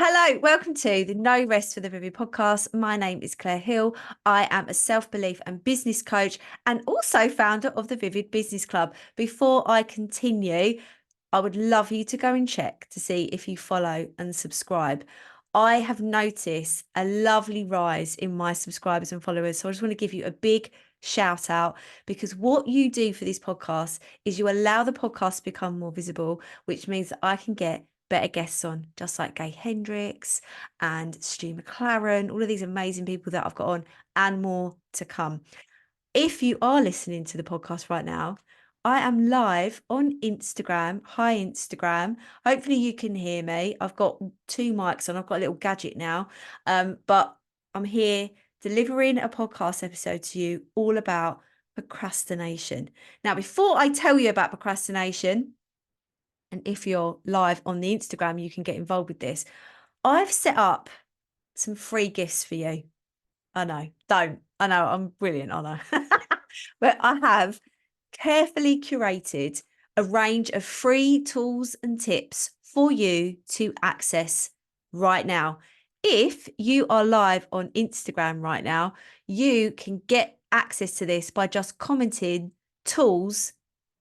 Hello, welcome to the No Rest for the Vivid podcast. My name is Claire Hill. I am a self-belief and business coach and also founder of the Vivid Business Club. Before I continue, I would love you to go and check to see if you follow and subscribe. I have noticed a lovely rise in my subscribers and followers. So I just want to give you a big shout out because what you do for this podcast is you allow the podcast to become more visible, which means that I can get better guests on, just like Gay Hendricks and Stu McLaren, all of these amazing people that I've got on, and more to come. If you are listening to the podcast right now, I am live on Instagram. Hi, Instagram. Hopefully you can hear me. I've got two mics on. I've got a little gadget now, but I'm here delivering a podcast episode to you all about procrastination. Now, before I tell you about procrastination, and if you're live on the Instagram, you can get involved with this. I've set up some free gifts for you. I know, don't. I know, I'm brilliant, I know. But I have carefully curated a range of free tools and tips for you to access right now. If you are live on Instagram right now, you can get access to this by just commenting tools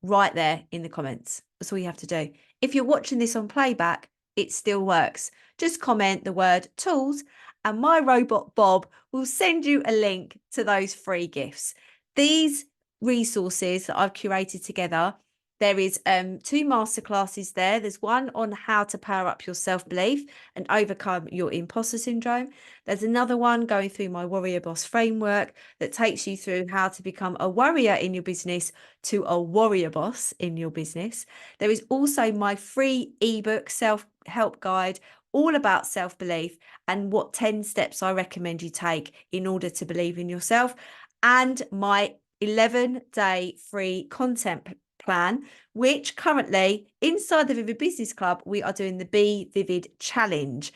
right there in the comments. That's all you have to do. If you're watching this on playback, it still works. Just comment the word tools and my robot Bob will send you a link to those free gifts. These resources that I've curated together, there is two masterclasses there. There's one on how to power up your self-belief and overcome your imposter syndrome. There's another one going through my warrior boss framework that takes you through how to become a warrior in your business to a warrior boss in your business. There is also my free ebook self-help guide all about self-belief and what 10 steps I recommend you take in order to believe in yourself, and my 11-day free content plan, which currently inside the Vivid Business Club, we are doing the Be Vivid Challenge.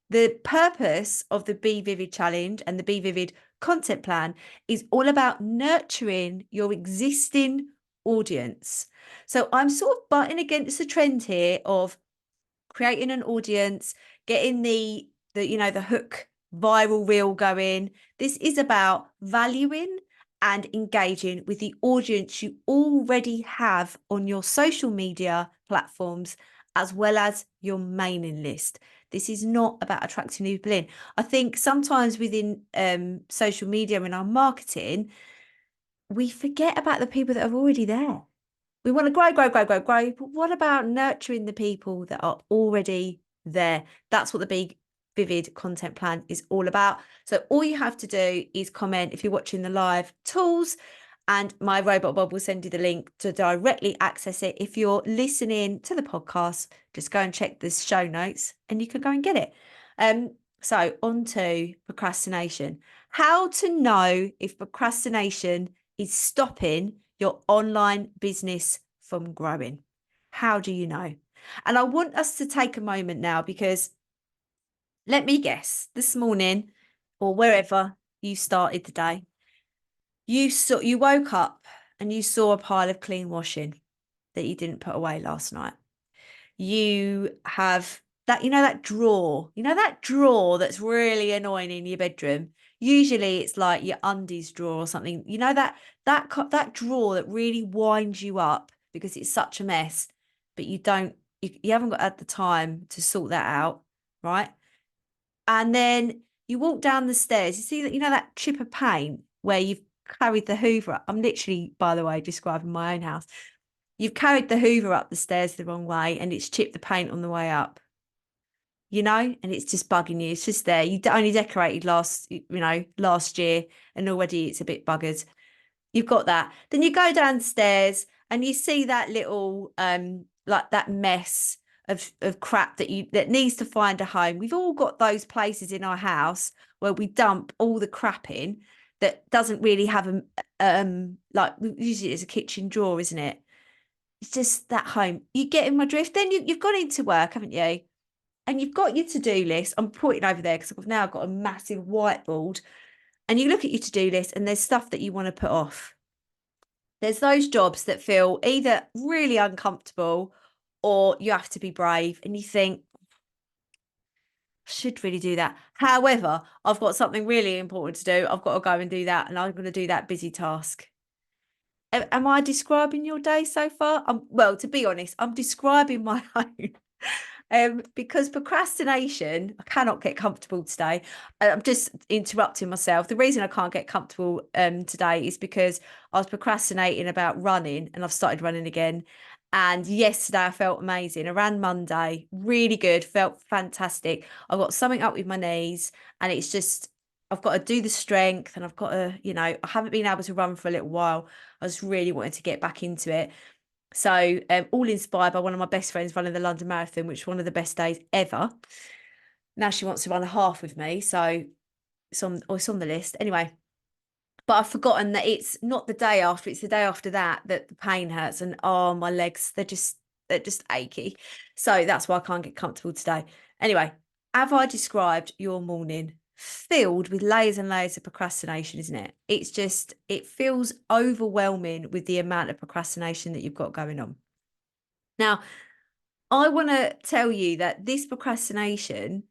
The purpose of the Be Vivid Challenge and the Be Vivid content plan is all about nurturing your existing audience. So I'm sort of butting against the trend here of creating an audience, getting the hook viral reel going. This is about valuing and engaging with the audience you already have on your social media platforms, as well as your mailing list. This is not about attracting new people in. I think sometimes within social media and our marketing, we forget about the people that are already there. We want to grow. But what about nurturing the people that are already there? That's what the Be Vivid content plan is all about. So all you have to do is comment if you're watching the live tools, and my robot Bob will send you the link to directly access it. If you're listening to the podcast, just go and check the show notes and you can go and get it. So on to procrastination. How to know if procrastination is stopping your online business from growing. How do you know? And I want us to take a moment now, because let me guess, this morning or wherever you started the day, you woke up and you saw a pile of clean washing that you didn't put away last night. You have that drawer, that drawer that's really annoying in your bedroom. Usually it's like your undies drawer or something. That drawer that really winds you up because it's such a mess, but you haven't got at the time to sort that out, right? And then you walk down the stairs, you see that chip of paint where you've carried the Hoover up. I'm literally, by the way, describing my own house. You've carried the Hoover up the stairs the wrong way and it's chipped the paint on the way up, and it's just bugging you. It's just there. You only decorated last year and already it's a bit buggered. You've got that. Then you go downstairs and you see that little, like that mess of crap that needs to find a home. We've all got those places in our house where we dump all the crap in that doesn't really have like usually it's a kitchen drawer, isn't it? It's just that home. You get in my drift. Then you've gone into work, haven't you? And you've got your to-do list. I'm pointing over there because I've now got a massive whiteboard. And you look at your to-do list and there's stuff that you want to put off. There's those jobs that feel either really uncomfortable or you have to be brave. And you think, should really do that. However, I've got something really important to do. I've got to go and do that, and I'm going to do that busy task. Am I describing your day so far? Well, to be honest, I'm describing my own. Because procrastination, I cannot get comfortable today. I'm just interrupting myself. The reason I can't get comfortable today is because I was procrastinating about running, and I've started running again. And yesterday I felt amazing. I ran Monday, really good, felt fantastic. I got something up with my knees, and it's just I've got to do the strength, and I've got to, I haven't been able to run for a little while. I just really wanted to get back into it. So, all inspired by one of my best friends running the London Marathon, which was one of the best days ever. Now she wants to run a half with me, so it's on the list. Anyway, but I've forgotten that it's not the day after, it's the day after that the pain hurts, and oh, my legs, they're just achy. So that's why I can't get comfortable today. Anyway, have I described your morning? Filled with layers and layers of procrastination, isn't it? It feels overwhelming with the amount of procrastination that you've got going on. Now, I want to tell you that this procrastination,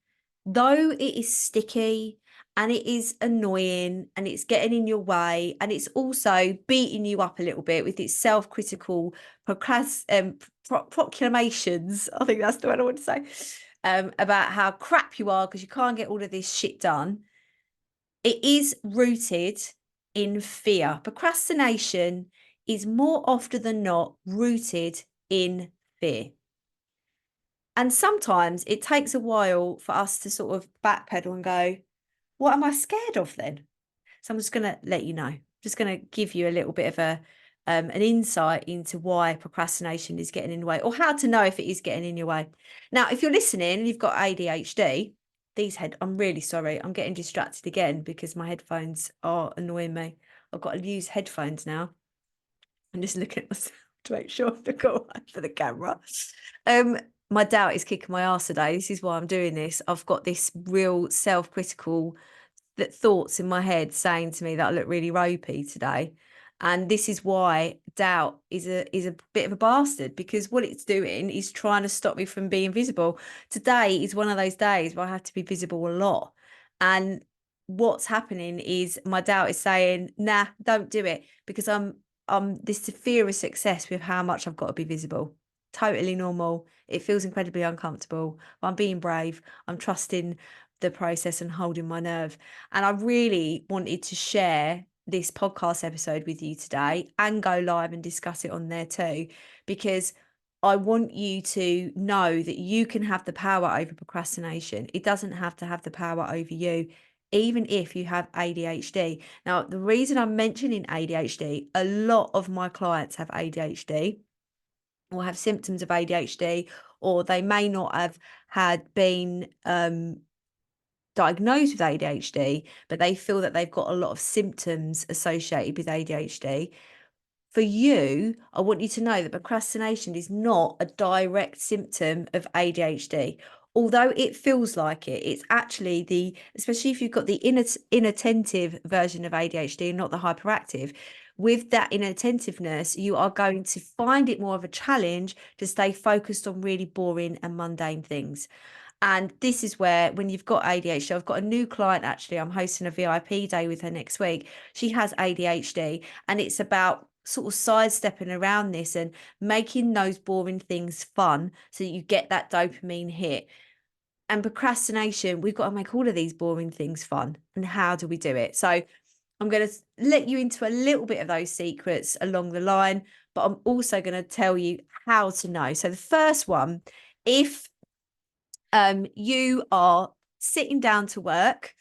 though it is sticky and it is annoying and it's getting in your way and it's also beating you up a little bit with its self-critical proclamations, I think that's the word I want to say, about how crap you are because you can't get all of this shit done. It is rooted in fear. Procrastination is more often than not rooted in fear. And sometimes it takes a while for us to sort of backpedal and go, what am I scared of then? So I'm just going to let you know. I'm just going to give you a little bit of an insight into why procrastination is getting in the way, or how to know if it is getting in your way. Now, if you're listening and you've got ADHD, I'm really sorry. I'm getting distracted again because my headphones are annoying me. I've got to use headphones now. I'm just looking at myself to make sure I've got one for the camera. My doubt is kicking my ass today. This is why I'm doing this. I've got this real self-critical thoughts in my head saying to me that I look really ropey today. And this is why doubt is a bit of a bastard, because what it's doing is trying to stop me from being visible. Today is one of those days where I have to be visible a lot. And what's happening is my doubt is saying, nah, don't do it, because I'm this fear of success with how much I've got to be visible. Totally normal. It feels incredibly uncomfortable, but I'm being brave. I'm trusting the process and holding my nerve. And I really wanted to share this podcast episode with you today and go live and discuss it on there too, because I want you to know that you can have the power over procrastination. It doesn't have to have the power over you, even if you have ADHD. Now, the reason I'm mentioning ADHD, a lot of my clients have ADHD or have symptoms of ADHD, or they may not have had been diagnosed with ADHD, but they feel that they've got a lot of symptoms associated with ADHD. For you, I want you to know that procrastination is not a direct symptom of ADHD. Although it feels like it, it's actually especially if you've got the inattentive version of ADHD and not the hyperactive, with that inattentiveness, you are going to find it more of a challenge to stay focused on really boring and mundane things. And this is where, when you've got ADHD, I've got a new client actually. I'm hosting a VIP day with her next week. She has ADHD, and it's about sort of sidestepping around this and making those boring things fun so that you get that dopamine hit. And procrastination, we've got to make all of these boring things fun. And how do we do it? So I'm going to let you into a little bit of those secrets along the line, but I'm also going to tell you how to know. So the first one, if you are sitting down to work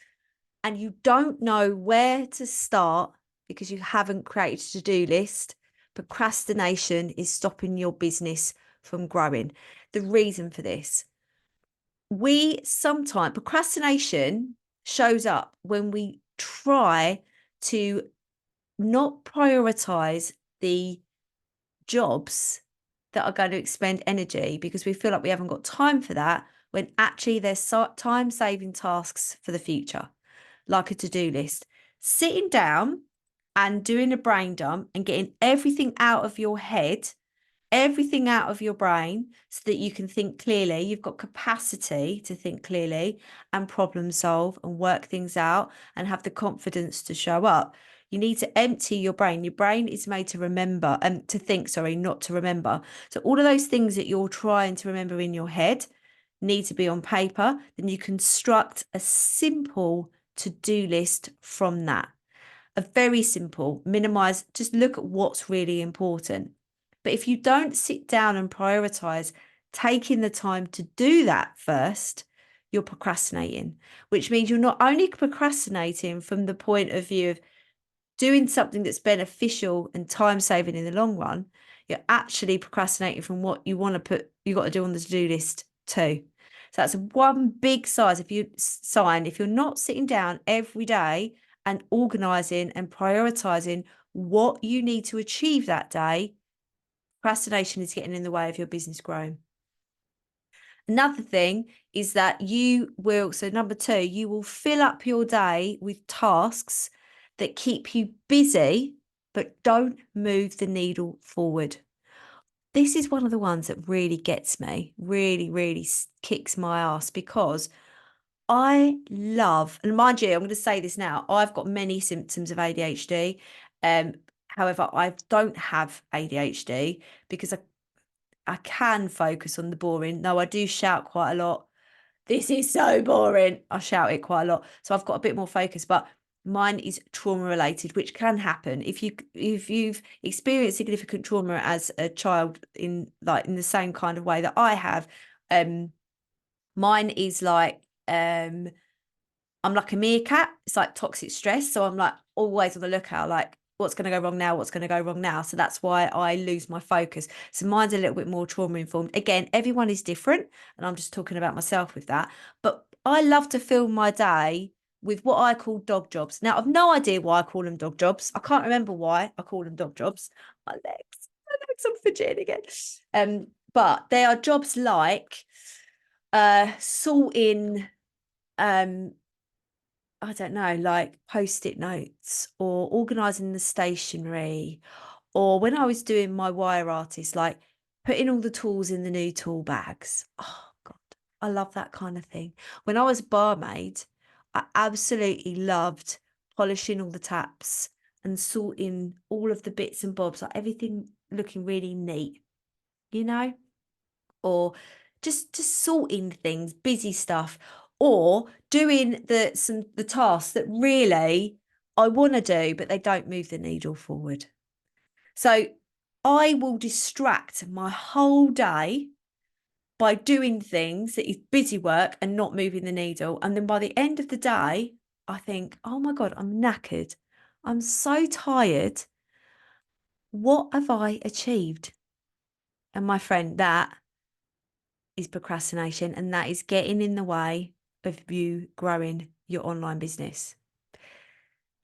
and you don't know where to start because you haven't created a to-do list, procrastination is stopping your business from growing. The reason for this, procrastination shows up when we try to not prioritize the jobs that are going to expend energy because we feel like we haven't got time for that, when actually there's time-saving tasks for the future, like a to-do list. Sitting down and doing a brain dump and getting everything out of your head everything out of your brain so that you can think clearly. You've got capacity to think clearly and problem solve and work things out and have the confidence to show up. You need to empty your brain. Your brain is made to remember and to think, sorry, not to remember. So all of those things that you're trying to remember in your head need to be on paper. Then you construct a simple to-do list from that. A very simple, minimize, just look at what's really important. But if you don't sit down and prioritize taking the time to do that first, you're procrastinating, which means you're not only procrastinating from the point of view of doing something that's beneficial and time saving in the long run, you're actually procrastinating from what you want to put, you got to do on the to-do list too. So that's one big sign. If you're not sitting down every day and organizing and prioritizing what you need to achieve that day, procrastination is getting in the way of your business growing. Another thing is that so number 2, you will fill up your day with tasks that keep you busy, but don't move the needle forward. This is one of the ones that really gets me, really, really kicks my ass, because I love, and mind you, I'm going to say this now, I've got many symptoms of ADHD. However, I don't have ADHD because I can focus on the boring. No, I do shout quite a lot. This is so boring. I shout it quite a lot. So I've got a bit more focus, but mine is trauma related, which can happen if you've experienced significant trauma as a child in the same kind of way that I have. Mine is like I'm like a meerkat. It's like toxic stress. So I'm like always on the lookout, like what's going to go wrong now? What's going to go wrong now? So that's why I lose my focus. So mine's a little bit more trauma informed. Again, everyone is different. And I'm just talking about myself with that. But I love to fill my day with what I call dog jobs. Now, I've no idea why I call them dog jobs. I can't remember why I call them dog jobs. My legs, I'm fidgeting again. But they are jobs like sorting I don't know, like post-it notes or organising the stationery, or when I was doing my wire artist, like putting all the tools in the new tool bags. Oh God, I love that kind of thing. When I was barmaid, I absolutely loved polishing all the taps and sorting all of the bits and bobs, like everything looking really neat, you know? Or just sorting things, busy stuff, or doing the tasks that really I want to do, but they don't move the needle forward. So I will distract my whole day by doing things that is busy work and not moving the needle. And then by the end of the day, I think, oh my God, I'm knackered. I'm so tired. What have I achieved? And my friend, that is procrastination, and that is getting in the way of you growing your online business.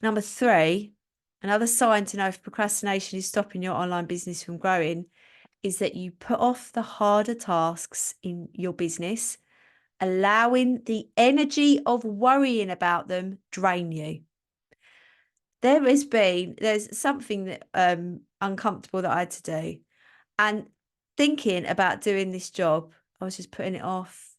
Number 3, another sign to know if procrastination is stopping your online business from growing is that you put off the harder tasks in your business, allowing the energy of worrying about them drain you. There's something that uncomfortable that I had to do. And thinking about doing this job, I was just putting it off,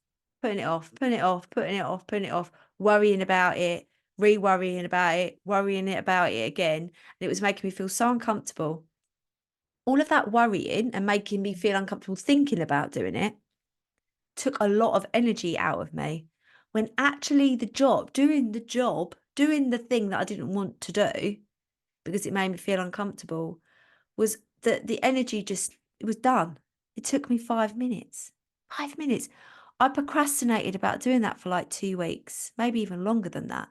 putting it off, putting it off, putting it off, putting it off, worrying about it, re-worrying about it, worrying about it again. And it was making me feel so uncomfortable. All of that worrying and making me feel uncomfortable thinking about doing it took a lot of energy out of me. When actually doing the thing that I didn't want to do because it made me feel uncomfortable, was that the energy it was done. It took me 5 minutes. 5 minutes. I procrastinated about doing that for like 2 weeks, maybe even longer than that.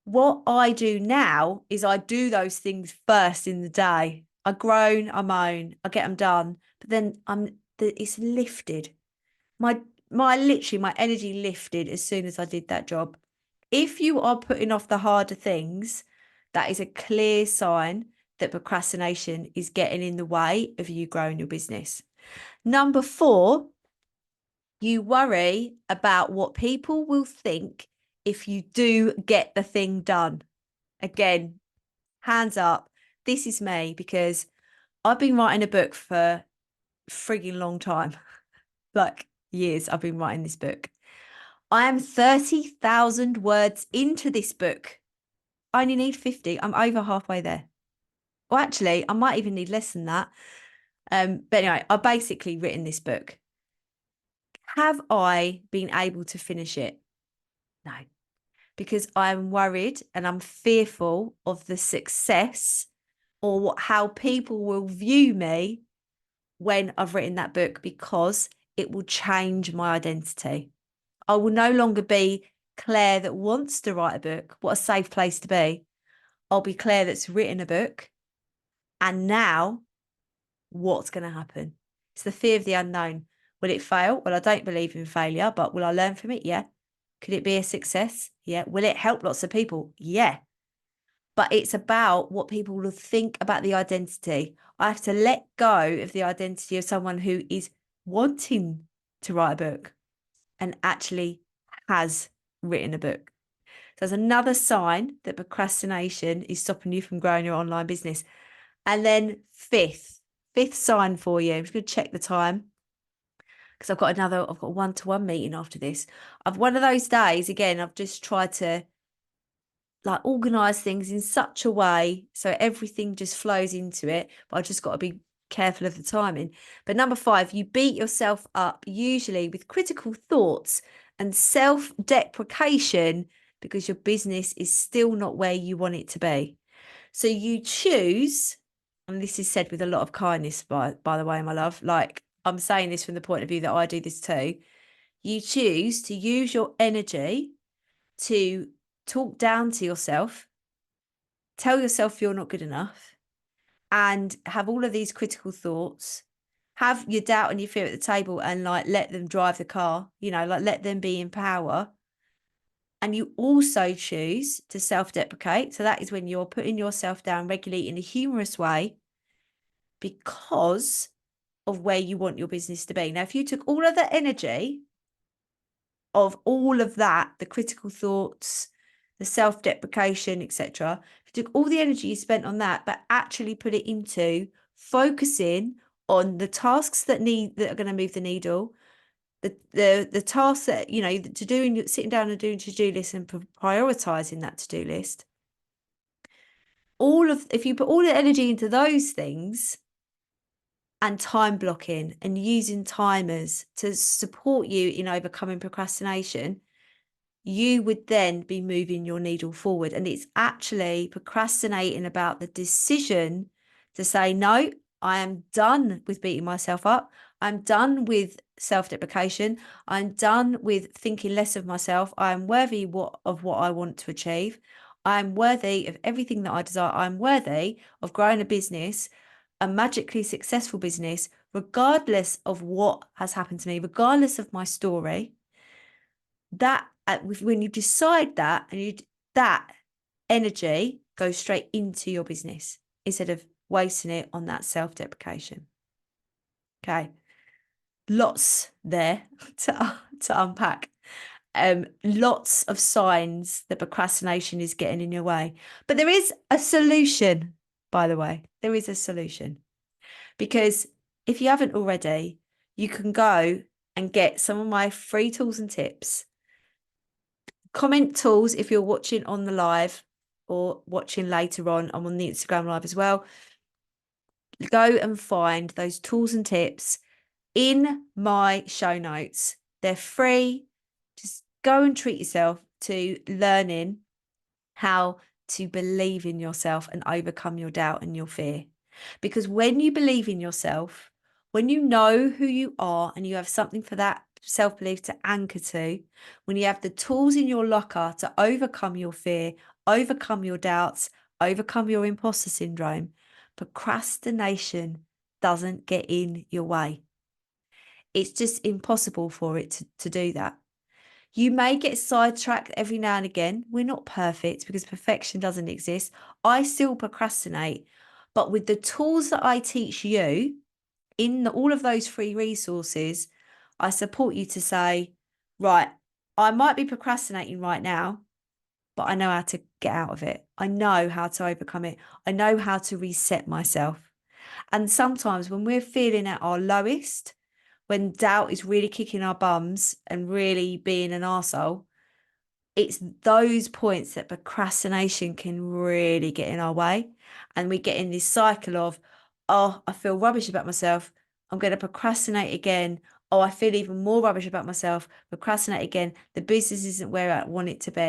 What I do now is I do those things first in the day. I groan, I moan, I get them done, but then it's lifted. My energy lifted as soon as I did that job. If you are putting off the harder things, that is a clear sign that procrastination is getting in the way of you growing your business. Number 4, you worry about what people will think if you do get the thing done. Again, hands up. This is me, because I've been writing a book for a frigging long time, like years I've been writing this book. I am 30,000 words into this book. I only need 50. I'm over halfway there. Well, actually, I might even need less than that. But anyway, I've basically written this book. Have I been able to finish it? No, because I'm worried and I'm fearful of the success or how people will view me when I've written that book, because it will change my identity. I will no longer be Claire that wants to write a book. What a safe place to be. I'll be Claire that's written a book. And now, what's going to happen? It's the fear of the unknown. Will it fail? Well, I don't believe in failure, but will I learn from it? Yeah. Could it be a success? Yeah. Will it help lots of people? Yeah. But it's about what people will think about the identity. I have to let go of the identity of someone who is wanting to write a book and actually has written a book. So there's another sign that procrastination is stopping you from growing your online business. And then fifth sign for you. I'm just going to check the time because I've got a one-to-one meeting after this. I've one of those days, again, I've just tried to like organize things in such a way so everything just flows into it. But I just got to be careful of the timing. But number 5, you beat yourself up usually with critical thoughts and self-deprecation because your business is still not where you want it to be. So you choose, and this is said with a lot of kindness, by the way, my love, like I'm saying this from the point of view that I do this too. You choose to use your energy to talk down to yourself, tell yourself you're not good enough, and have all of these critical thoughts, have your doubt and your fear at the table and like let them drive the car, like let them be in power. And you also choose to self-deprecate. So that is when you're putting yourself down regularly in a humorous way because of where you want your business to be. Now, if you took all of that energy of all of that, the critical thoughts, the self-deprecation, etc., if you took all the energy you spent on that, but actually put it into focusing on the tasks that are going to move the needle, the tasks that to doing, sitting down and doing to-do list and prioritizing that to-do list, if you put all the energy into those things and time blocking and using timers to support you in overcoming procrastination, you would then be moving your needle forward. And it's actually procrastinating about the decision to say, no, I am done with beating myself up. I'm done with self-deprecation. I'm done with thinking less of myself. I am worthy of what I want to achieve. I'm worthy of everything that I desire. I'm worthy of growing a business, a magically successful business, regardless of what has happened to me, regardless of my story. That when you decide that, and that energy goes straight into your business instead of wasting it on that self-deprecation. Okay, lots there to unpack. Lots of signs that procrastination is getting in your way, but there is a solution. By the way, there is a solution, because if you haven't already, you can go and get some of my free tools and tips. Comment tools if you're watching on the live or watching later on. I'm on the Instagram live as well. Go and find those tools and tips in my show notes. They're free. Just go and treat yourself to learning how to believe in yourself and overcome your doubt and your fear. Because when you believe in yourself, when you know who you are and you have something for that self-belief to anchor to, when you have the tools in your locker to overcome your fear, overcome your doubts, overcome your imposter syndrome, procrastination doesn't get in your way. It's just impossible for it to do that. You may get sidetracked every now and again. We're not perfect because perfection doesn't exist. I still procrastinate, but with the tools that I teach you in all of those free resources, I support you to say, right, I might be procrastinating right now, but I know how to get out of it. I know how to overcome it. I know how to reset myself. And sometimes when we're feeling at our lowest, when doubt is really kicking our bums and really being an arsehole, it's those points that procrastination can really get in our way. And we get in this cycle of, oh, I feel rubbish about myself. I'm going to procrastinate again. Oh, I feel even more rubbish about myself. Procrastinate again. The business isn't where I want it to be.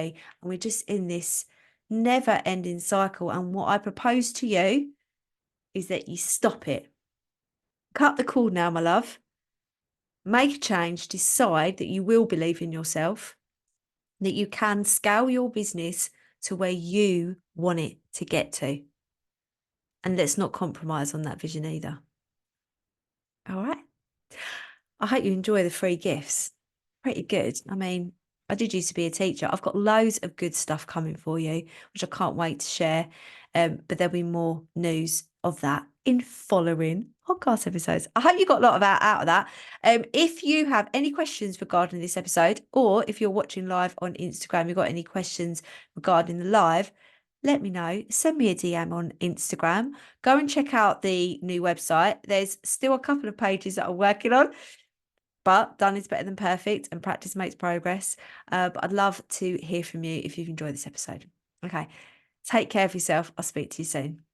And we're just in this never ending cycle. And what I propose to you is that you stop it. Cut the cord now, my love. Make a change. Decide that you will believe in yourself, that you can scale your business to where you want it to get to. And let's not compromise on that vision either. All right. I hope you enjoy the free gifts. Pretty good. I mean, I did used to be a teacher. I've got loads of good stuff coming for you, which I can't wait to share. But there'll be more news of that in following podcast episodes. I hope you got a lot of out of that. If you have any questions regarding this episode, or if you're watching live on Instagram, you've got any questions regarding the live, let me know. Send me a DM on Instagram. Go and check out the new website. There's still a couple of pages that I'm working on, but done is better than perfect and practice makes progress. But I'd love to hear from you if you've enjoyed this episode. Okay. Take care of yourself. I'll speak to you soon.